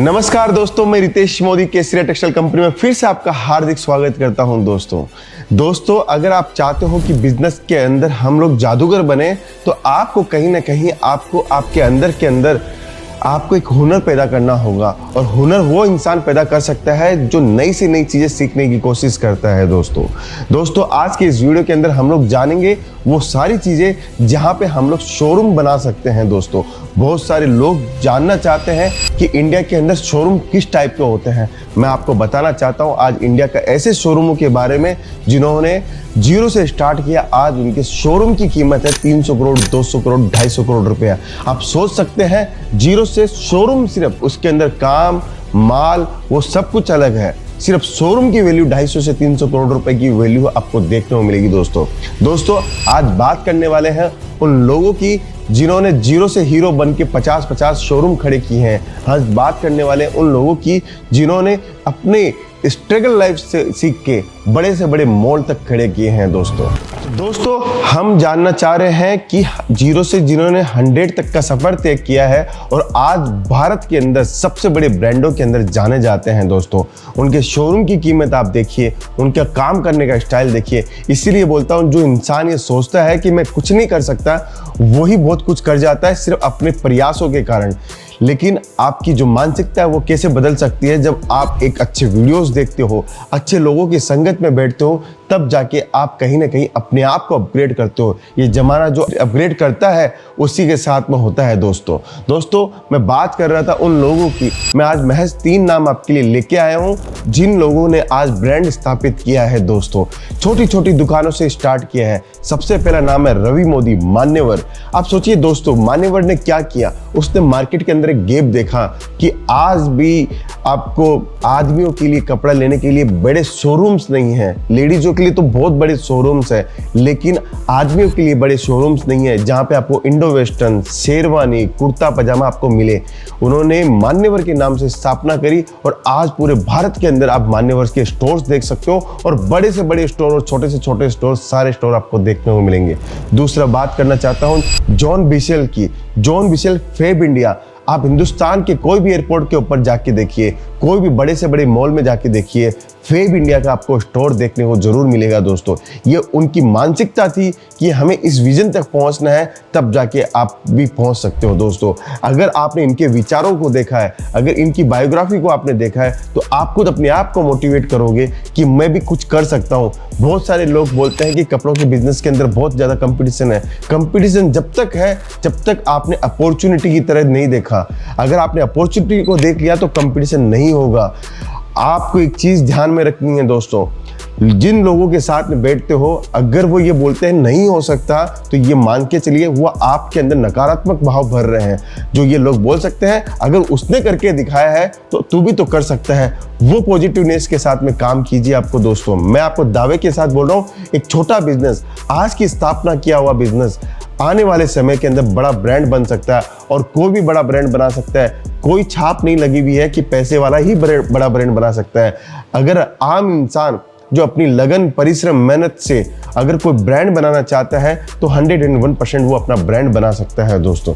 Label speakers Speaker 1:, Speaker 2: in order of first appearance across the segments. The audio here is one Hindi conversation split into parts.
Speaker 1: नमस्कार दोस्तों, मैं रितेश मोदी केसरिया टेक्सटाइल कंपनी में फिर से आपका हार्दिक स्वागत करता हूं। दोस्तों अगर आप चाहते हो कि बिजनेस के अंदर हम लोग जादूगर बने तो आपको कहीं ना कहीं आपको आपके अंदर के अंदर आपको एक हुनर पैदा करना होगा। और हुनर वो इंसान पैदा कर सकता है जो नई से नई चीज़ें सीखने की कोशिश करता है। दोस्तों आज के इस वीडियो के अंदर हम लोग जानेंगे वो सारी चीज़ें जहाँ पे हम लोग शोरूम बना सकते हैं। दोस्तों बहुत सारे लोग जानना चाहते हैं कि इंडिया के अंदर शोरूम किस टाइप के होते हैं। मैं आपको बताना चाहता हूँ आज इंडिया का ऐसे शोरूमों के बारे में जिन्होंने जीरो से स्टार्ट किया। आज उनके शोरूम की कीमत है 300 करोड़, 200 करोड़, 250 करोड़ रुपया। आप सोच सकते हैं जीरो से शोरूम, सिर्फ उसके अंदर काम, माल, वो सब कुछ अलग है। सिर्फ शोरूम की वैल्यू 250 से 300 करोड़ रुपए की वैल्यू आपको देखने को मिलेगी। दोस्तों आज बात करने वाले हैं उन लोगों की जिन्होंने जीरो से हीरो बन के 50-50 शोरूम खड़े किए हैं। आज बात करने वाले हैं उन लोगों की जिन्होंने अपने स्ट्रगल लाइफ से सीख के बड़े से बड़े मॉल तक खड़े किए हैं। दोस्तों हम जानना चाह रहे हैं कि जीरो से जिन्होंने 100 तक का सफर तय किया है और आज भारत के अंदर सबसे बड़े ब्रांडों के अंदर जाने जाते हैं। दोस्तों उनके शोरूम की कीमत आप देखिए, उनका काम करने का स्टाइल देखिए। इसीलिए बोलता हूँ जो इंसान ये सोचता है कि मैं कुछ नहीं कर सकता, वही बहुत कुछ कर जाता है सिर्फ अपने प्रयासों के कारण। लेकिन आपकी जो मानसिकता है वो कैसे बदल सकती है जब आप एक अच्छे वीडियोस देखते हो, अच्छे लोगों की संगत में बैठते हो, तब जाके आप कहीं ना कहीं अपने आप को अपग्रेड करते हो। ये जमाना जो अपग्रेड करता है उसी के साथ में होता है। दोस्तों मैं बात कर रहा था उन लोगों की। मैं आज महज 3 नाम आपके लिए लेके आया हूँ जिन लोगों ने आज ब्रांड स्थापित किया है। दोस्तों छोटी छोटी दुकानों से स्टार्ट किया है। सबसे पहला नाम है रवि मोदी, मान्यवर। आप सोचिए दोस्तों मान्यवर ने क्या किया। उसने मार्केट के अंदर एक गैप देखा कि आज भी आपको आदमियों के लिए कपड़ा लेने के लिए बड़े शोरूम्स नहीं है। लेडीजों के लिए तो बहुत बड़े शोरूम्स है, लेकिन आदमियों के लिए बड़े शोरूम्स नहीं है जहां पे आपको इंडो वेस्टर्न, शेरवानी, कुर्ता पजामा आपको मिले। उन्होंने मान्यवर के नाम से स्थापना करी और आज पूरे भारत के अंदर आप मान्यवर के स्टोर्स देख सकते हो। और बड़े से बड़े स्टोर और छोटे से छोटे स्टोर, सारे स्टोर आपको देखने को मिलेंगे। दूसरा बात करना चाहता हूँ जॉन बिशेल की। John Bissell Fabindia. आप हिंदुस्तान के कोई भी एयरपोर्ट के ऊपर जाके देखिए, कोई भी बड़े से बड़े मॉल में जाके देखिए, फेब इंडिया का आपको स्टोर देखने को जरूर मिलेगा। दोस्तों ये उनकी मानसिकता थी कि हमें इस विजन तक पहुंचना है, तब जाके आप भी पहुंच सकते हो। दोस्तों अगर आपने इनके विचारों को देखा है, अगर इनकी बायोग्राफी को आपने देखा है, तो आप खुद अपने आप को मोटिवेट करोगे कि मैं भी कुछ कर सकता हूं। बहुत सारे लोग बोलते हैं कि कपड़ों के बिजनेस के अंदर बहुत ज्यादा कंपटीशन है। कंपटीशन जब तक है जब तक आपने अपॉर्चुनिटी की तरह नहीं देखा। अगर आपने अपॉर्चुनिटी को देख लिया तो कंपटीशन नहीं होगा। आपको एक चीज ध्यान में रखनी है दोस्तों, जिन लोगों के साथ में बैठते हो, अगर वो ये बोलते हैं नहीं हो सकता, तो ये मान के चलिए वो आपके अंदर नकारात्मक भाव भर रहे हैं। जो ये लोग बोल सकते हैं अगर उसने करके दिखाया है तो तू भी तो कर सकता है। वो पॉजिटिवनेस के साथ में काम कीजिए। आपको दोस्तों मैं आपको दावे के साथ बोल रहा हूँ, एक छोटा बिजनेस, आज की स्थापना किया हुआ बिजनेस आने वाले समय के अंदर बड़ा ब्रांड बन सकता है। और कोई भी बड़ा ब्रांड बना सकता है। कोई छाप नहीं लगी हुई है कि पैसे वाला ही बड़ा ब्रांड बना सकता है। अगर आम इंसान जो अपनी लगन, परिश्रम, मेहनत से अगर कोई ब्रांड बनाना चाहता है तो 101% वो अपना ब्रांड बना सकता है। दोस्तों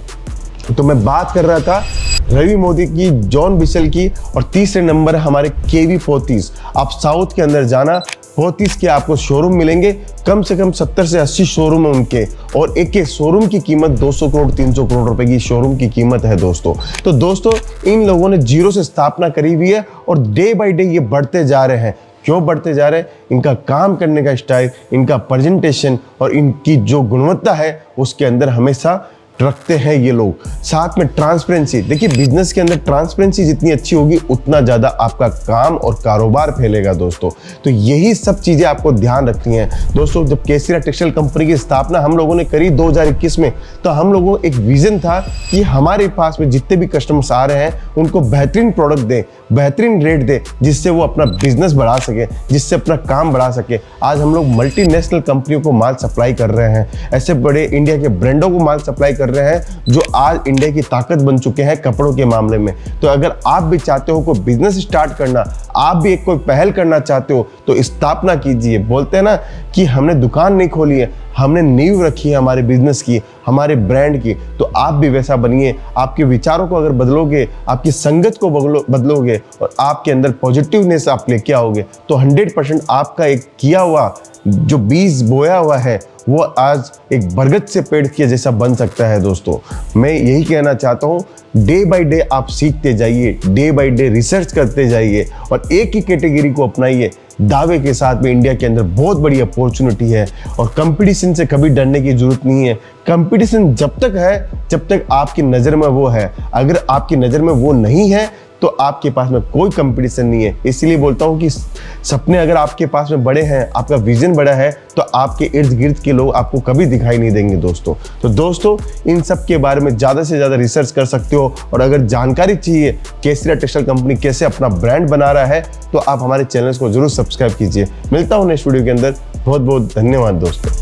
Speaker 1: तो मैं बात कर रहा था रवि मोदी की, जॉन बिशेल की, और तीसरे नंबर हमारे केवी पोथीज। आप साउथ के अंदर जाना, पोथीज के आपको शोरूम मिलेंगे, कम से कम 70 से 80 शोरूम है उनके। और एक शोरूम की कीमत 200 करोड़, 300 करोड़ रुपए की शोरूम की कीमत है। दोस्तों इन लोगों ने जीरो से स्थापना करी हुई है और डे बाय डे ये बढ़ते जा रहे हैं। क्यों बढ़ते जा रहे हैं? इनका काम करने का स्टाइल, इनका प्रेजेंटेशन और इनकी जो गुणवत्ता है उसके अंदर हमेशा रखते हैं ये लोग। साथ में ट्रांसपेरेंसी। देखिए बिजनेस के अंदर ट्रांसपेरेंसी जितनी अच्छी होगी उतना ज़्यादा आपका काम और कारोबार फैलेगा। दोस्तों तो यही सब चीज़ें आपको ध्यान रखनी है। दोस्तों जब केसरिया टेक्सटाइल कंपनी की स्थापना हम लोगों ने करी 2021 में, तो हम लोगों को एक विजन था कि हमारे पास में जितने भी कस्टमर्स आ रहे हैं उनको बेहतरीन प्रोडक्ट दें, बेहतरीन रेट दें, जिससे वो अपना बिजनेस बढ़ा सके, जिससे अपना काम बढ़ा सके। आज हम लोग मल्टीनेशनल कंपनियों को माल सप्लाई कर रहे हैं, ऐसे बड़े इंडिया के ब्रांडों को माल सप्लाई कर रहे हैं जो आज इंडिया की ताकत बन चुके हैं कपड़ों के मामले में। तो अगर आप भी चाहते हो कोई बिजनेस स्टार्ट करना, आप भी एक कोई पहल करना चाहते हो तो स्थापना कीजिए। बोलते हैं ना कि हमने दुकान नहीं खोली है, हमने नींव रखी है हमारे बिजनेस की, हमारे ब्रांड की, तो आप भी वैसा बनिए। आपके विचारों को अगर बदलोगे, आपकी संगत को बदलोगे और आपके अंदर पॉजिटिवनेस आप लेके आओगे तो 100% आपका एक किया हुआ जो बीज बोया हुआ है वो आज एक बरगद से पेड़ के जैसा बन सकता है। दोस्तों, मैं यही कहना चाहता हूँ, डे बाय डे आप सीखते जाइए, डे बाय डे रिसर्च करते जाइए और एक ही कैटेगरी को अपनाइए। दावे के साथ में इंडिया के अंदर बहुत बड़ी अपॉर्चुनिटी है और कंपटीशन से कभी डरने की जरूरत नहीं है। कंपटीशन जब तक है, जब तक आपकी नज़र में वो है। अगर आपकी नज़र में वो नहीं है तो आपके पास में कोई कंपटीशन नहीं है। इसलिए बोलता हूँ कि सपने अगर आपके पास में बड़े हैं, आपका विजन बड़ा है, तो आपके इर्द गिर्द के लोग आपको कभी दिखाई नहीं देंगे दोस्तों। तो दोस्तों, इन सब के बारे में ज़्यादा से ज़्यादा रिसर्च कर सकते हो और अगर जानकारी चाहिए केसरिया टेक्सटाइल कंपनी कैसे अपना ब्रांड बना रहा है तो आप हमारे चैनल को जरूर सब्सक्राइब कीजिए। मिलता हूँ नेक्स्ट वीडियो के अंदर। बहुत बहुत धन्यवाद दोस्तों।